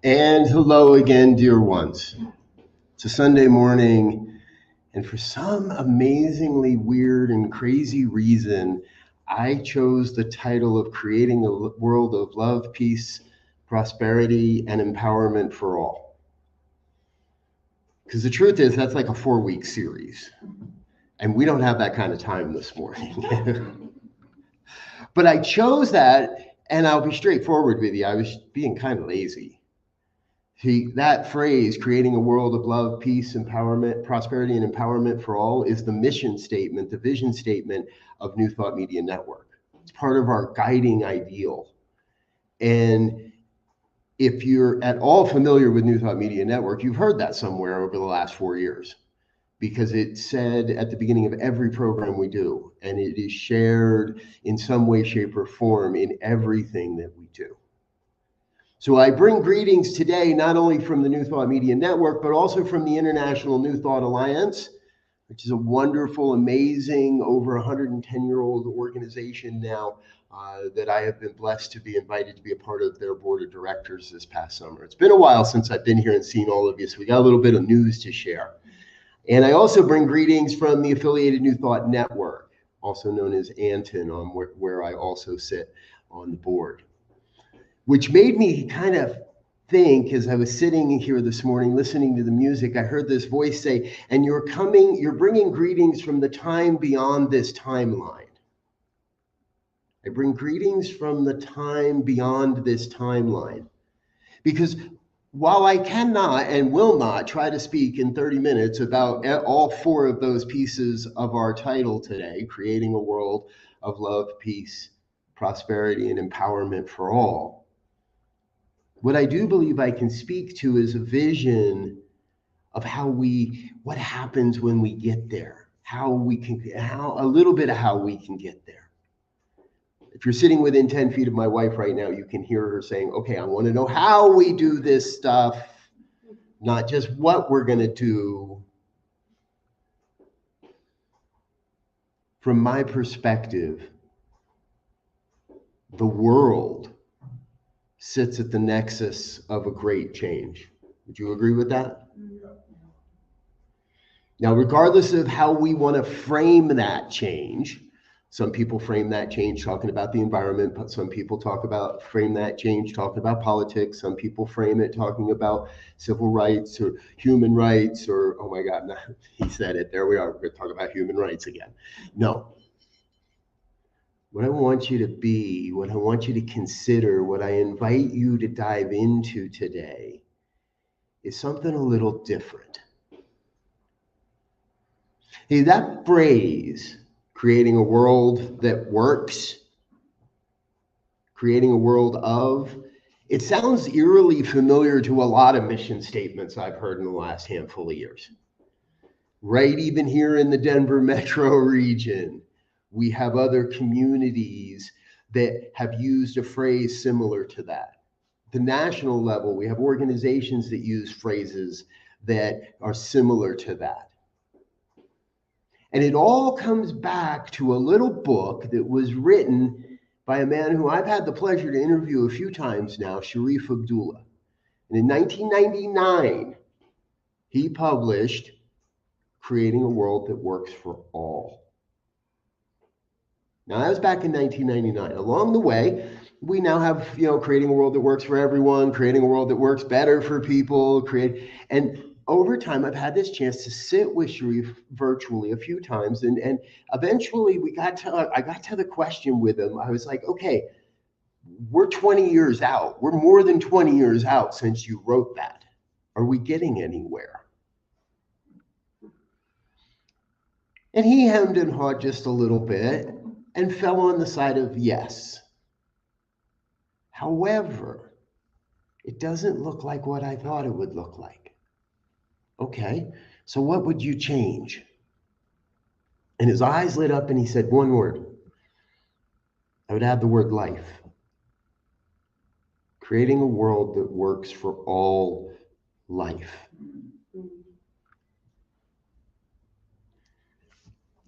And hello again, dear ones. It's a Sunday morning, and for some amazingly weird and crazy reason, I chose the title of Creating a World of Love, Peace, Prosperity, and Empowerment for All. Because the truth is, that's like a 4-week series, and we don't have that kind of time this morning. But I chose that, and I'll be straightforward with you. I was being kind of lazy. See, that phrase, creating a world of love, peace, empowerment, prosperity, and empowerment for all, is the mission statement, the vision statement of New Thought Media Network. It's part of our guiding ideal. And if you're at all familiar with New Thought Media Network, you've heard that somewhere over the last 4 years, because it's said at the beginning of every program we do, and it is shared in some way, shape, or form in everything that we do. So I bring greetings today, not only from the New Thought Media Network, but also from the International New Thought Alliance, which is a wonderful, amazing, over 110-year-old organization now that I have been blessed to be invited to be a part of their board of directors this past summer. It's been a while since I've been here and seen all of you, so we got a little bit of news to share. And I also bring greetings from the affiliated New Thought Network, also known as NTMN, where I also sit on the board. Which made me kind of think, as I was sitting here this morning listening to the music, I heard this voice say, and you're bringing greetings from the time beyond this timeline. I bring greetings from the time beyond this timeline. Because while I cannot and will not try to speak in 30 minutes about all 4 of those pieces of our title today, creating a world of love, peace, prosperity, and empowerment for all, what I do believe I can speak to is a vision of what happens when we get there, a little bit of how we can get there. If you're sitting within 10 feet of my wife right now, you can hear her saying, okay, I want to know how we do this stuff, not just what we're going to do. From my perspective, the world sits at the nexus of a great change. Would you agree with that? Yeah. Now, regardless of how we want to frame that change, some people frame that change talking about the environment, but some people frame that change talking about politics, some people frame it talking about civil rights or human rights, or, oh my God, he said it, there we are, we're going to talk about human rights again. No. What I want you to be, what I want you to consider, what I invite you to dive into today is something a little different. Hey, that phrase, creating a world that works, creating a world of, it sounds eerily familiar to a lot of mission statements I've heard in the last handful of years. Right, even here in the Denver metro region, we have other communities that have used a phrase similar to that. At the national level, we have organizations that use phrases that are similar to that. And it all comes back to a little book that was written by a man who I've had the pleasure to interview a few times now, Sharif Abdullah. And in 1999, he published Creating a World That Works for All. Now, that was back in 1999. Along the way, we now have, creating a world that works for everyone, creating a world that works better for people, and over time, I've had this chance to sit with Sharif virtually a few times, and eventually I got to the question with him. I was like, okay, we're 20 years out. We're more than 20 years out since you wrote that. Are we getting anywhere? And he hemmed and hawed just a little bit and fell on the side of yes. However, it doesn't look like what I thought it would look like. Okay, so what would you change? And his eyes lit up and he said one word. I would add the word life. Creating a world that works for all life.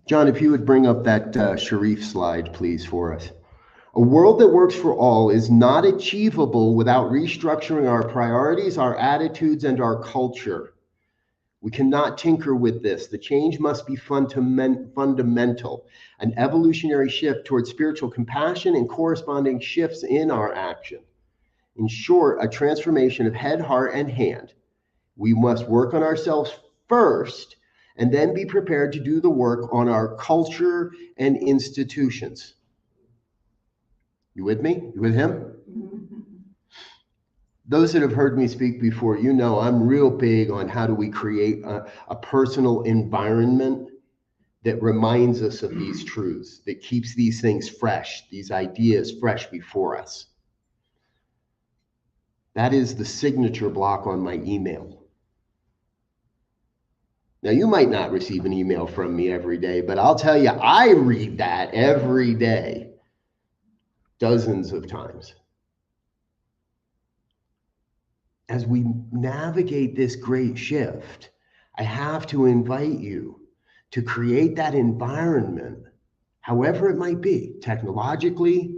John, if you would bring up that Sharif slide, please, for us. A world that works for all is not achievable without restructuring our priorities, our attitudes, and our culture. We cannot tinker with this. The change must be fundamental, an evolutionary shift towards spiritual compassion and corresponding shifts in our action. In short, a transformation of head, heart, and hand. We must work on ourselves first and then be prepared to do the work on our culture and institutions. You with me? You with him? Those that have heard me speak before, you know I'm real big on how do we create a personal environment that reminds us of these truths, that keeps these things fresh, these ideas fresh before us. That is the signature block on my email. Now, you might not receive an email from me every day, but I'll tell you, I read that every day, dozens of times. As we navigate this great shift, I have to invite you to create that environment, however it might be, technologically,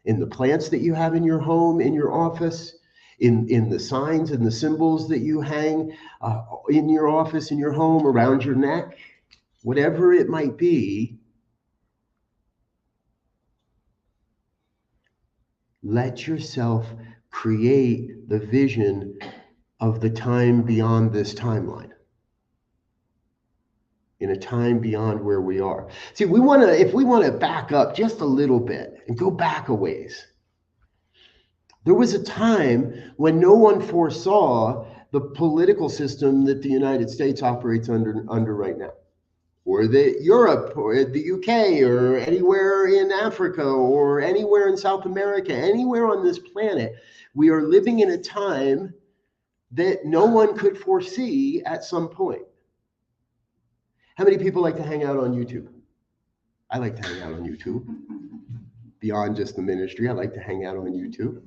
in the plants that you have in your home, in your office, in the signs and the symbols that you hang in your office, in your home, around your neck, whatever it might be. Let yourself create the vision of the time beyond this timeline, in a time beyond where we are. See, if we want to back up just a little bit and go back a ways, there was a time when no one foresaw the political system that the United States operates under right now, or that Europe or the UK or anywhere in Africa or anywhere in South America, anywhere on this planet. We are living in a time that no one could foresee at some point. How many people like to hang out on YouTube? I like to hang out on YouTube. Beyond just the ministry, I like to hang out on YouTube.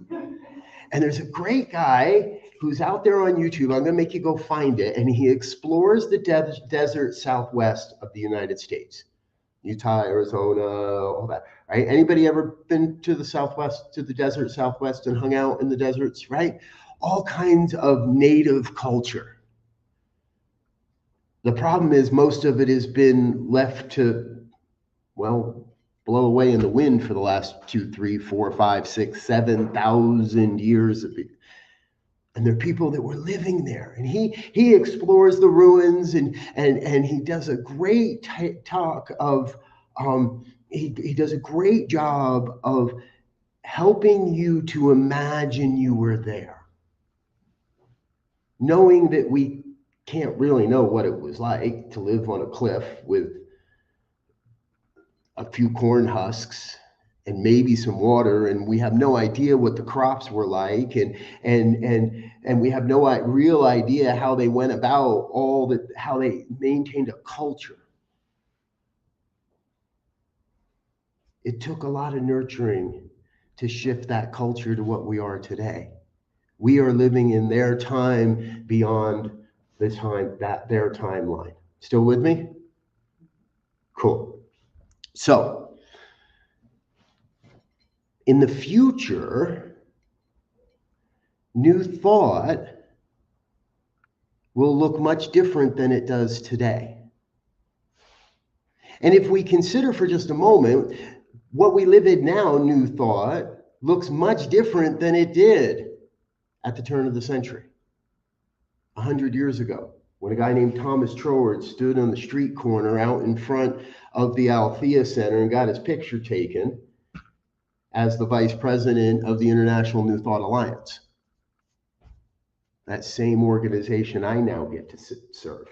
And there's a great guy who's out there on YouTube. I'm going to make you go find it. And he explores the desert southwest of the United States. Utah, Arizona, all that, right? Anybody ever been to the southwest, to the desert southwest and hung out in the deserts, right? All kinds of native culture. The problem is most of it has been left to, well, blow away in the wind for the last 2, 3, 4, 5, 6, 7,000 years of it. And there are people that were living there, and he explores the ruins, and he does a great talk of he does a great job of helping you to imagine you were there, knowing that we can't really know what it was like to live on a cliff with a few corn husks and maybe some water, and we have no idea what the crops were like, and we have no real idea how they went about how they maintained a culture. It took a lot of nurturing to shift that culture to what we are today. We are living in their time beyond the time, their timeline. Still with me? Cool. So, in the future, new thought will look much different than it does today. And if we consider for just a moment, what we live in now, new thought, looks much different than it did at the turn of the century, 100 years ago, when a guy named Thomas Troward stood on the street corner out in front of the Althea Center and got his picture taken as the vice president of the International New Thought Alliance. That same organization I now get to serve.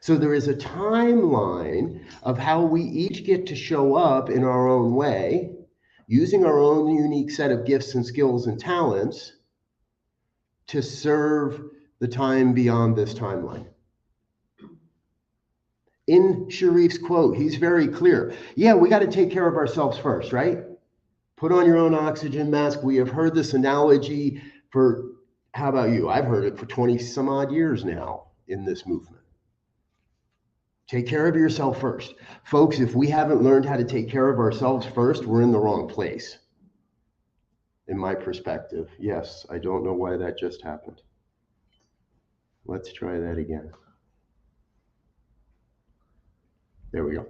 So there is a timeline of how we each get to show up in our own way, using our own unique set of gifts and skills and talents to serve the time beyond this timeline. In Sharif's quote, he's very clear. Yeah, we got to take care of ourselves first, right? Put on your own oxygen mask. We have heard this analogy for, how about you? I've heard it for 20 some odd years now in this movement. Take care of yourself first. Folks, if we haven't learned how to take care of ourselves first, we're in the wrong place. In my perspective. Yes, I don't know why that just happened. Let's try that again. There we go.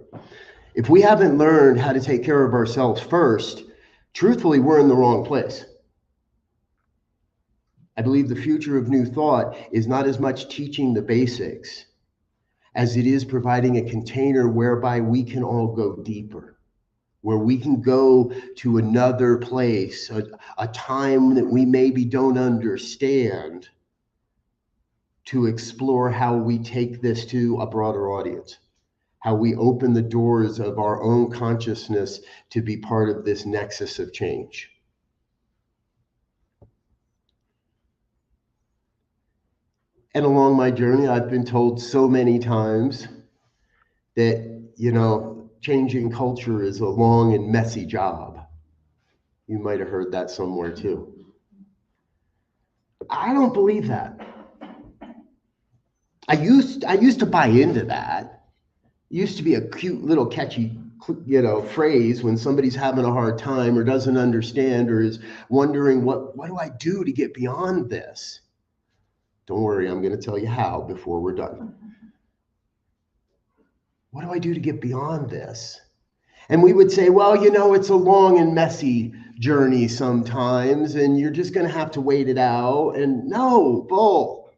If we haven't learned how to take care of ourselves first, truthfully, we're in the wrong place. I believe the future of New Thought is not as much teaching the basics as it is providing a container whereby we can all go deeper, where we can go to another place, a time that we maybe don't understand, to explore how we take this to a broader audience, how we open the doors of our own consciousness to be part of this nexus of change. And along my journey, I've been told so many times that, changing culture is a long and messy job. You might have heard that somewhere too. I don't believe that. I used to buy into that. It used to be a cute little catchy, phrase when somebody's having a hard time or doesn't understand or is wondering, what do I do to get beyond this? Don't worry, I'm going to tell you how before we're done. What do I do to get beyond this? And we would say, well, it's a long and messy journey sometimes, and you're just going to have to wait it out. And no, bull.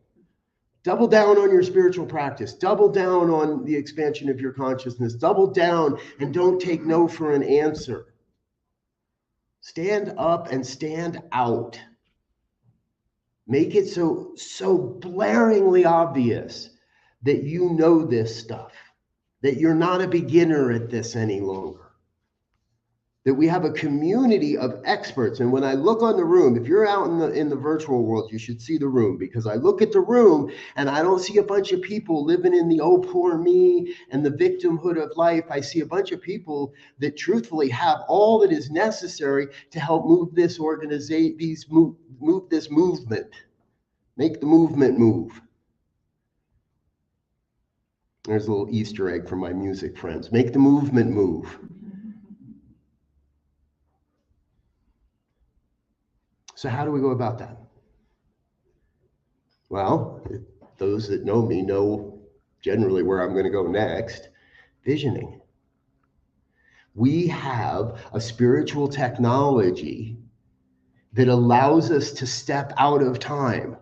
Double down on your spiritual practice. Double down on the expansion of your consciousness. Double down and don't take no for an answer. Stand up and stand out. Make it so blaringly obvious that you know this stuff, that you're not a beginner at this any longer, that we have a community of experts. And when I look on the room, if you're out in the virtual world, you should see the room, because I look at the room and I don't see a bunch of people living in the oh poor me and the victimhood of life. I see a bunch of people that truthfully have all that is necessary to help move this move this movement, make the movement move. There's a little Easter egg for my music friends. Make the movement move. So how do we go about that? Well, those that know me know generally where I'm going to go next. Visioning. We have a spiritual technology that allows us to step out of time.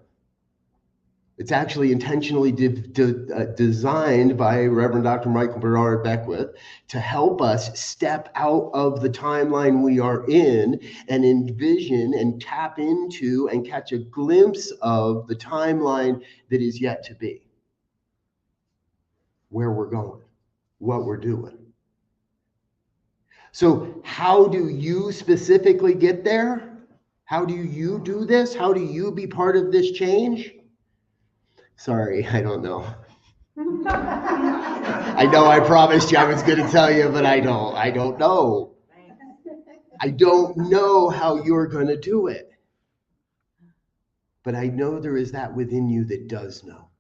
It's actually intentionally designed by Reverend Dr. Michael Bernard Beckwith to help us step out of the timeline we are in and envision and tap into and catch a glimpse of the timeline that is yet to be. Where we're going, what we're doing. So how do you specifically get there? How do you do this? How do you be part of this change? Sorry, I don't know. I know I promised you I was going to tell you, but I don't know. I don't know how you're going to do it. But I know there is that within you that does know.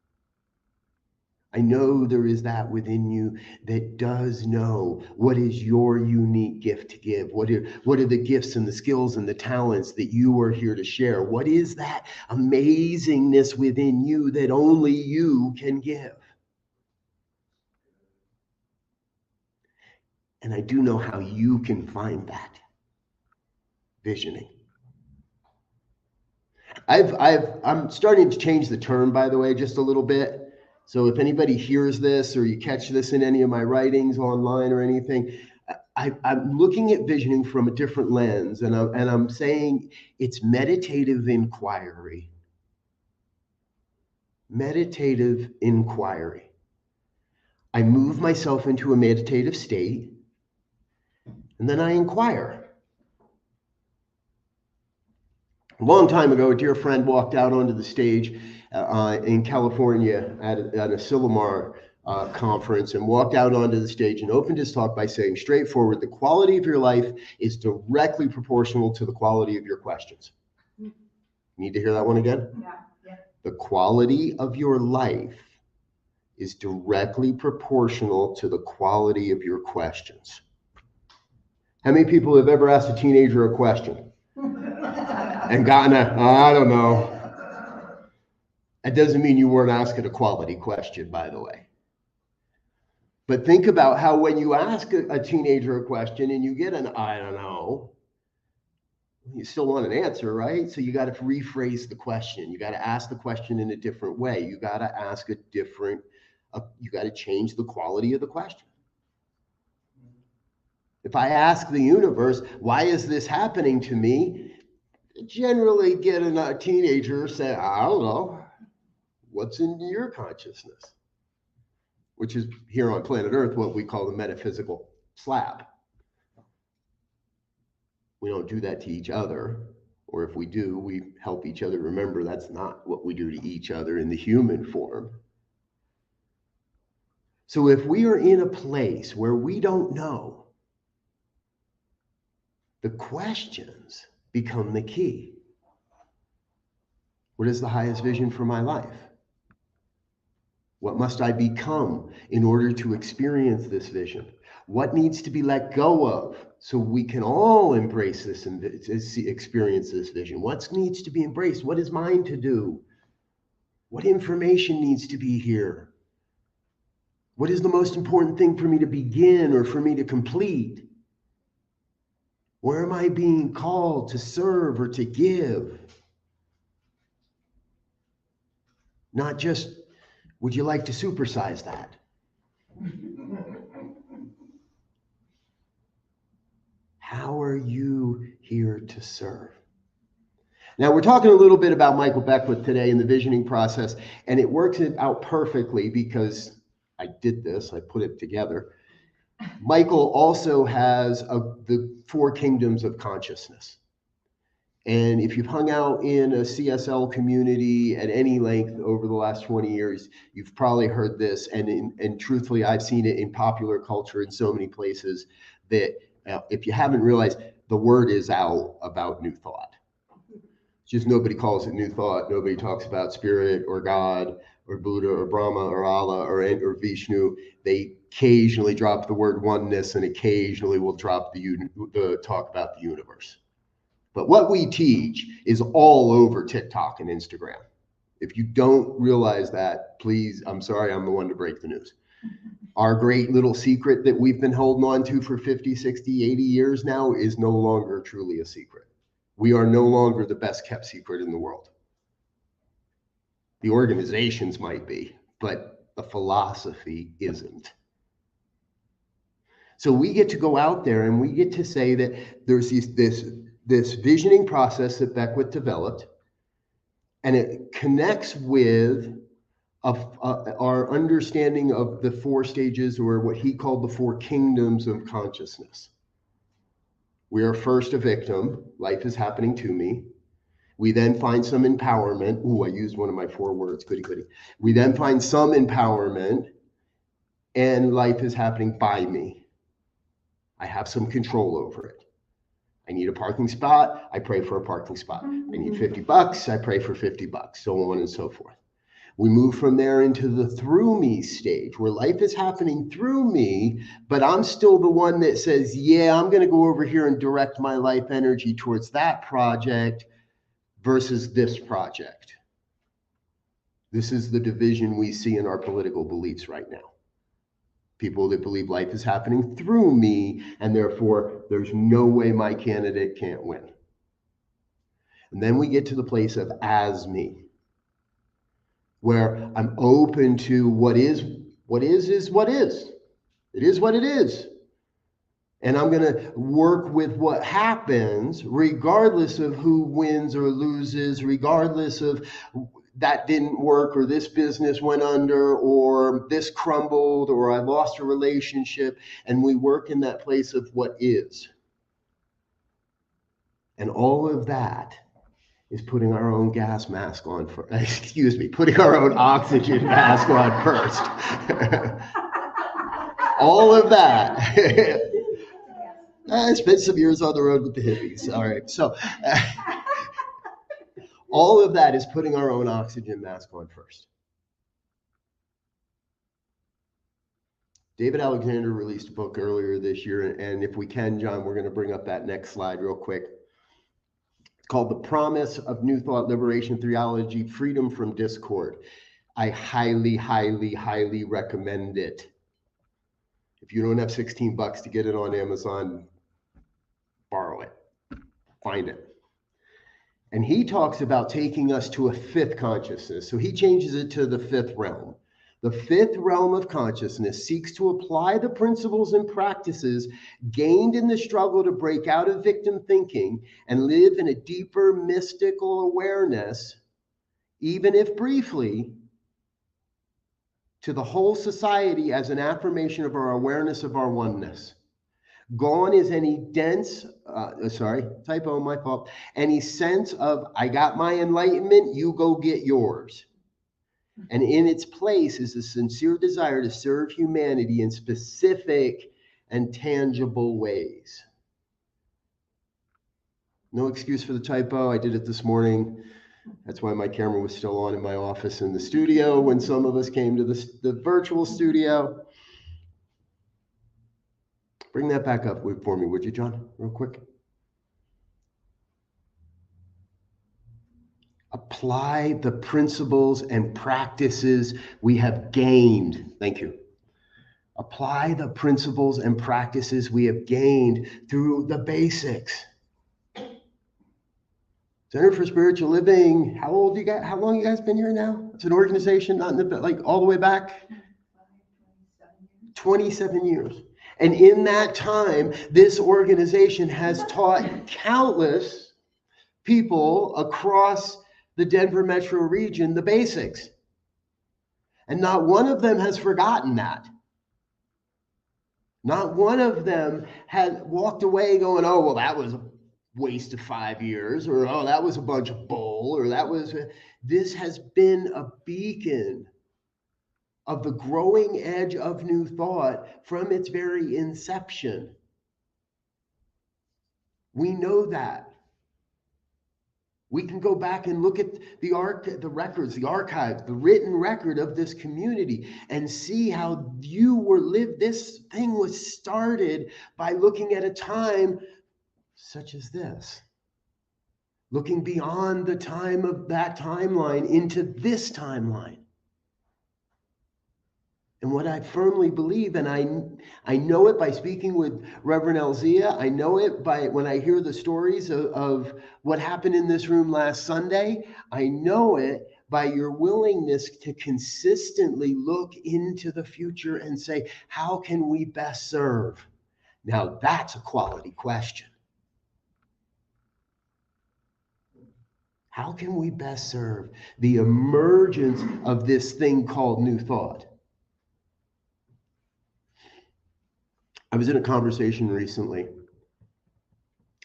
I know there is that within you that does know what is your unique gift to give. What are the gifts and the skills and the talents that you are here to share? What is that amazingness within you that only you can give? And I do know how you can find that. Visioning. I'm starting to change the term, by the way, just a little bit. So if anybody hears this or you catch this in any of my writings online or anything, I'm looking at visioning from a different lens, and I'm saying it's meditative inquiry. Meditative inquiry. I move myself into a meditative state, and then I inquire. A long time ago, a dear friend walked out onto the stage in California at a Silomar conference, and walked out onto the stage and opened his talk by saying, straightforward, the quality of your life is directly proportional to the quality of your questions. Need to hear that one again? Yeah. The quality of your life is directly proportional to the quality of your questions. How many people have ever asked a teenager a question and gotten I don't know? That doesn't mean you weren't asking a quality question, by the way. But think about how when you ask a teenager a question and you get an I don't know, you still want an answer, right? So you got to rephrase the question. You got to ask the question in a different way. You got to ask a different, you got to change the quality of the question. If I ask the universe, why is this happening to me? Generally get a teenager say, I don't know. What's in your consciousness? Which is here on planet Earth, what we call the metaphysical slab. We don't do that to each other, or if we do, we help each other remember that's not what we do to each other in the human form. So if we are in a place where we don't know, the questions become the key. What is the highest vision for my life? What must I become in order to experience this vision? What needs to be let go of so we can all embrace this and experience this vision? What needs to be embraced? What is mine to do? What information needs to be here? What is the most important thing for me to begin or for me to complete? Where am I being called to serve or to give? Not just, would you like to supersize that? How are you here to serve? Now, we're talking a little bit about Michael Beckwith today in the visioning process, and it works out perfectly because I did this, I put it together. Michael also has the 4 kingdoms of consciousness. And if you've hung out in a CSL community at any length over the last 20 years, you've probably heard this. And truthfully, I've seen it in popular culture in so many places that if you haven't realized, the word is out about New Thought. It's just nobody calls it New Thought. Nobody talks about spirit or God or Buddha or Brahma or Allah or Vishnu. They occasionally drop the word oneness and occasionally will drop the talk about the universe. But what we teach is all over TikTok and Instagram. If you don't realize that, please, I'm sorry, I'm the one to break the news. Our great little secret that we've been holding on to for 50, 60, 80 years now is no longer truly a secret. We are no longer the best kept secret in the world. The organizations might be, but the philosophy isn't. So we get to go out there and we get to say that there's this visioning process that Beckwith developed, and it connects with our understanding of the 4 stages, or what he called the 4 kingdoms of consciousness. We are first a victim. Life is happening to me. We then find some empowerment. Ooh, I used one of my 4 words. Goody, goody. We then find some empowerment, and life is happening by me. I have some control over it. I need a parking spot. I pray for a parking spot. I need $50. I pray for $50, so on and so forth. We move from there into the through me stage, where life is happening through me, but I'm still the one that says, yeah, I'm going to go over here and direct my life energy towards that project versus this project. This is the division we see in our political beliefs right now. People that believe life is happening through me, and therefore there's no way my candidate can't win. And then we get to the place of as me, where I'm open to what is what is. It is what it is. And I'm going to work with what happens regardless of who wins or loses, regardless of that didn't work, or this business went under, or this crumbled, or I lost a relationship. And we work in that place of what is. And all of that is putting our own gas mask on for, putting our own oxygen mask on first. All of that. I spent some years on the road with the hippies. All right. So all of that is putting our own oxygen mask on first. David Alexander released a book earlier this year, and if we can, John, we're going to bring up that next slide real quick. It's called The Promise of New Thought, Liberation, Theology, Freedom from Discord. I highly, highly, highly recommend it. If you don't have $16 to get it on Amazon, borrow it, find it. And he talks about taking us to a fifth consciousness. So he changes it to the fifth realm. The fifth realm of consciousness seeks to apply the principles and practices gained in the struggle to break out of victim thinking and live in a deeper mystical awareness, even if briefly, to the whole society as an affirmation of our awareness of our oneness. Gone is any dense, typo, my fault, any sense of, I got my enlightenment, you go get yours. And in its place is a sincere desire to serve humanity in specific and tangible ways. No excuse for the typo. I did it this morning. That's why my camera was still on in my office in the studio when some of us came to the virtual studio. Bring that back up for me, would you, John, real quick? Apply the principles and practices we have gained. Thank you. Apply the principles and practices we have gained through the basics. Center for Spiritual Living. How long you guys been here now? It's an organization, not in the, like all the way back. 27 years. And in that time, this organization has taught countless people across the Denver metro region the basics. And not one of them has forgotten that. Not one of them had walked away going, oh, well, that was a waste of 5 years, or oh, that was a bunch of bull, or this has been a beacon of the growing edge of new thought from its very inception. We know that. We can go back and look at the records, the archives, the written record of this community and see how this thing was started by looking at a time such as this. Looking beyond the time of that timeline into this timeline. And what I firmly believe, and I know it by speaking with Reverend Elzia, I know it by when I hear the stories of what happened in this room last Sunday, I know it by your willingness to consistently look into the future and say, how can we best serve? Now that's a quality question. How can we best serve the emergence of this thing called new thought? I was in a conversation recently.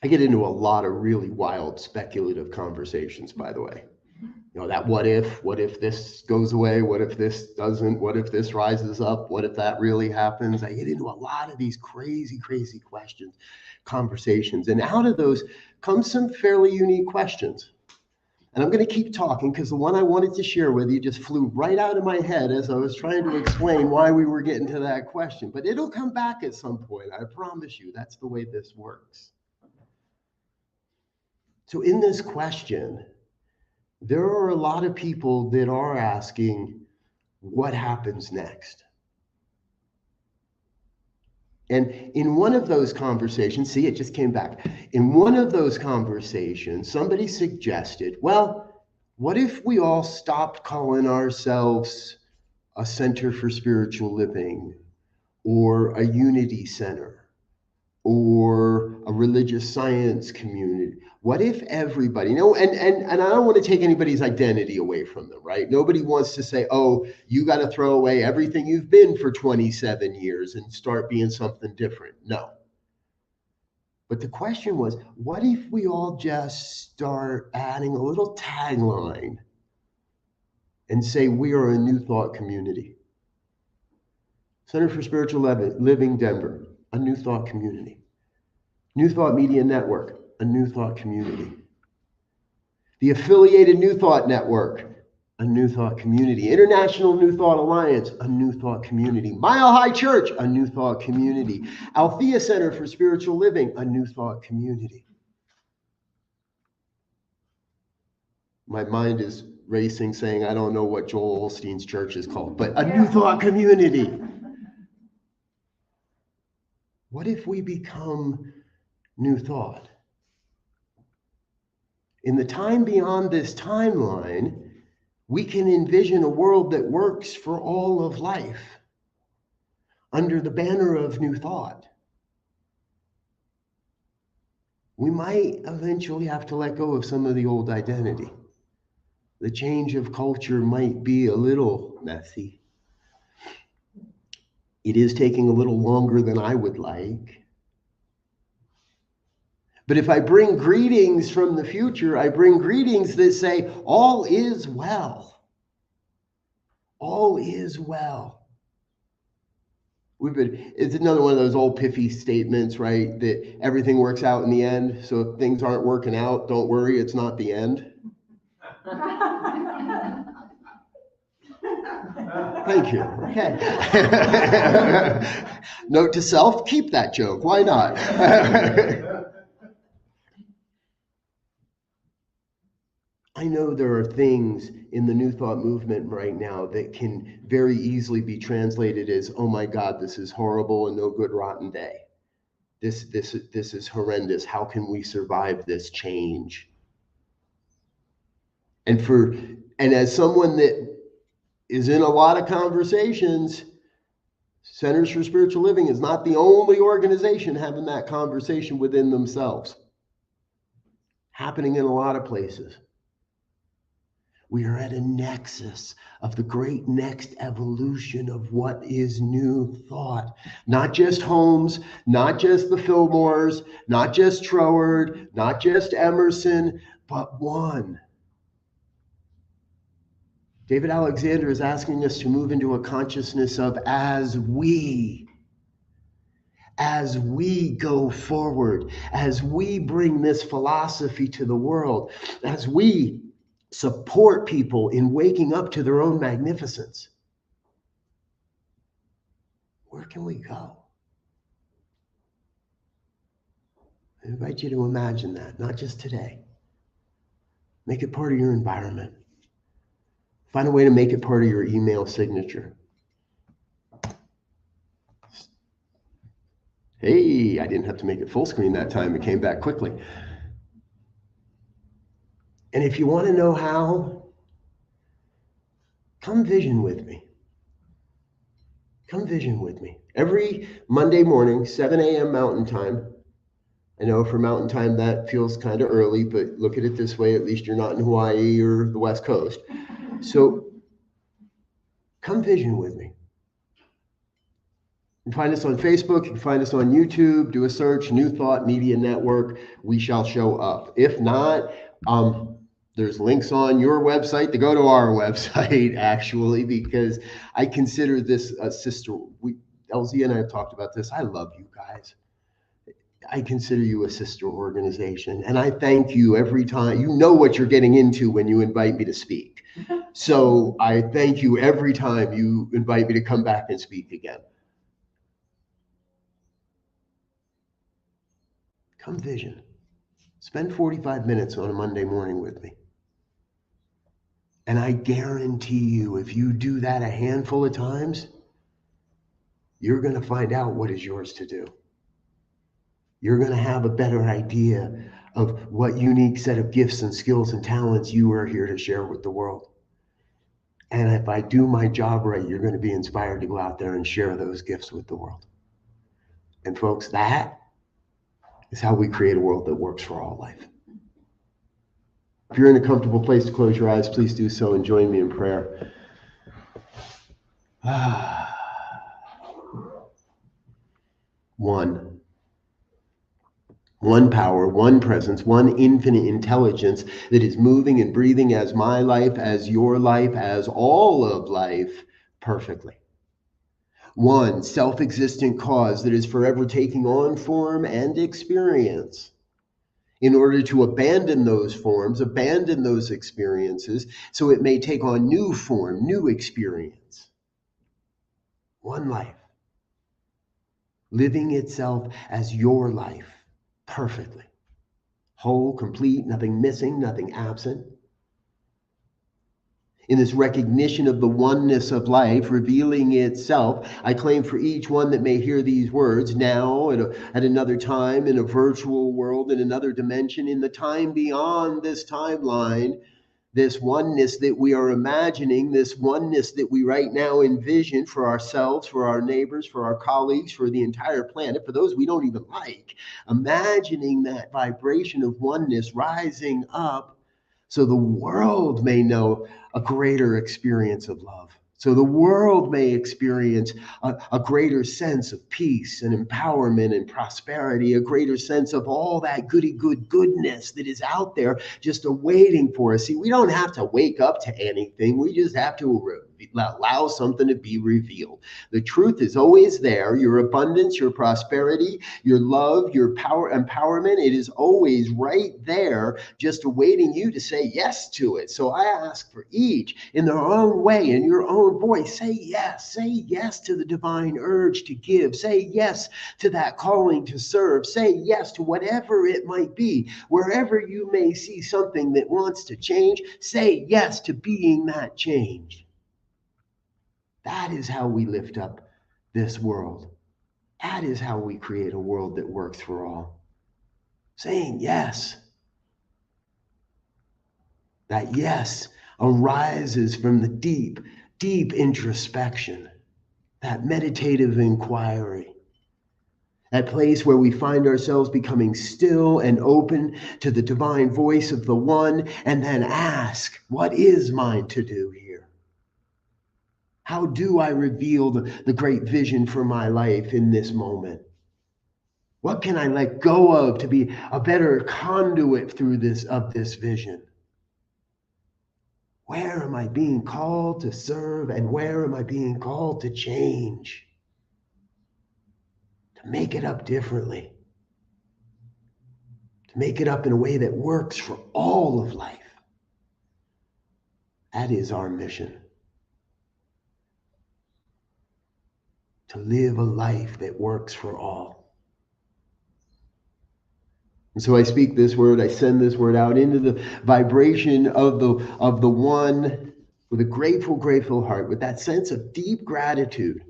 I get into a lot of really wild speculative conversations, by the way. You know, that what if this goes away? What if this doesn't? What if this rises up? What if that really happens? I get into a lot of these crazy, crazy questions, conversations. And out of those come some fairly unique questions. And I'm going to keep talking because the one I wanted to share with you just flew right out of my head as I was trying to explain why we were getting to that question. But it'll come back at some point. I promise you. That's the way this works. So in this question, there are a lot of people that are asking, what happens next? And in one of those conversations, see, it just came back. In one of those conversations, somebody suggested, well, what if we all stopped calling ourselves a Center for Spiritual Living or a Unity Center or a religious science community? What if everybody, and I don't want to take anybody's identity away from them, right? Nobody wants to say, oh, you got to throw away everything you've been for 27 years and start being something different. No. But the question was, what if we all just start adding a little tagline and say we are a new thought community? Center for Spiritual Living Denver, a new thought community. New Thought Media Network, a new thought community. The affiliated New Thought Network, a New Thought community. International New Thought Alliance, a New Thought community. Mile High Church, a New Thought community. Althea Center for Spiritual Living, a New Thought community. My mind is racing, saying, I don't know what Joel Osteen's church is called, but a New Thought community. What if we become New Thought? In the time beyond this timeline, we can envision a world that works for all of life under the banner of New Thought. We might eventually have to let go of some of the old identity. The change of culture might be a little messy. It is taking a little longer than I would like. But if I bring greetings from the future, I bring greetings that say, all is well. All is well. It's another one of those old pithy statements, right? That everything works out in the end. So if things aren't working out, don't worry, it's not the end. Thank you. Okay. Note to self, keep that joke. Why not? I know there are things in the New Thought movement right now that can very easily be translated as, oh my God, this is horrible and no good, rotten day. This is horrendous. How can we survive this change? And as someone that is in a lot of conversations, Centers for Spiritual Living is not the only organization having that conversation within themselves. Happening in a lot of places. We are at a nexus of the great next evolution of what is New Thought. Not just Holmes, not just the Fillmores, not just Troward, not just Emerson, but one. David Alexander is asking us to move into a consciousness of as we go forward, as we bring this philosophy to the world, as we support people in waking up to their own magnificence. Where can we go? I invite you to imagine that, not just today. Make it part of your environment. Find a way to make it part of your email signature. Hey, I didn't have to make it full screen that time. It came back quickly. And if you want to know how, come vision with me. Come vision with me. Every Monday morning, 7 a.m. Mountain Time. I know for Mountain Time that feels kind of early, but look at it this way, at least you're not in Hawaii or the West Coast. So come vision with me. You can find us on Facebook, you can find us on YouTube, do a search, New Thought Media Network, we shall show up. If not, there's links on your website to go to our website, actually, because I consider this a sister. LZ and I have talked about this. I love you guys. I consider you a sister organization, and I thank you every time. You know what you're getting into when you invite me to speak. So I thank you every time you invite me to come back and speak again. Come vision. Spend 45 minutes on a Monday morning with me. And I guarantee you, if you do that a handful of times, you're going to find out what is yours to do. You're going to have a better idea of what unique set of gifts and skills and talents you are here to share with the world. And if I do my job right, you're going to be inspired to go out there and share those gifts with the world. And folks, that is how we create a world that works for all life. If you're in a comfortable place to close your eyes, please do so and join me in prayer. One power, one presence, one infinite intelligence that is moving and breathing as my life, as your life, as all of life perfectly. One self-existent cause that is forever taking on form and experience in order to abandon those forms, abandon those experiences, so it may take on new form, new experience. One life, living itself as your life, perfectly. Whole, complete, nothing missing, nothing absent. In this recognition of the oneness of life revealing itself, I claim for each one that may hear these words now, at another time, in a virtual world, in another dimension, in the time beyond this timeline, this oneness that we are imagining, this oneness that we right now envision for ourselves, for our neighbors, for our colleagues, for the entire planet, for those we don't even like, imagining that vibration of oneness rising up so the world may know a greater experience of love. So the world may experience a greater sense of peace and empowerment and prosperity, a greater sense of all that goodness that is out there just awaiting for us. See, we don't have to wake up to anything. We just have to allow something to be revealed. The truth is always there. Your abundance, your prosperity, your love, your power, empowerment, it is always right there, just awaiting you to say yes to it. So I ask for each in their own way, in your own voice, say yes to the divine urge to give. Say yes to that calling to serve. Say yes to whatever it might be. Wherever you may see something that wants to change, say yes to being that change. That is how we lift up this world. That is how we create a world that works for all. Saying yes. That yes arises from the deep introspection, that meditative inquiry, that place where we find ourselves becoming still and open to the divine voice of the one, and then ask, what is mine to do here? How do I reveal the great vision for my life in this moment? What can I let go of to be a better conduit through this vision? Where am I being called to serve, and where am I being called to change? To make it up differently. To make it up in a way that works for all of life. That is our mission. To live a life that works for all. And so I speak this word, I send this word out into the vibration of the one with a grateful heart, with that sense of deep gratitude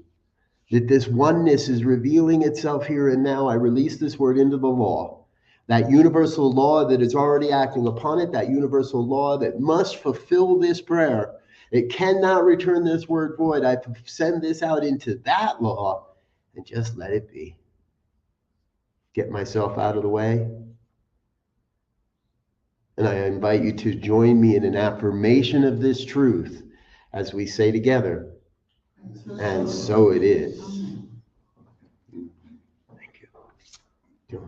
that this oneness is revealing itself here and now. I release this word into the law, that universal law that is already acting upon it, that universal law that must fulfill this prayer. It cannot return this word void. I send this out into that law and just let it be. Get myself out of the way. And I invite you to join me in an affirmation of this truth as we say together, and so it is. Thank you.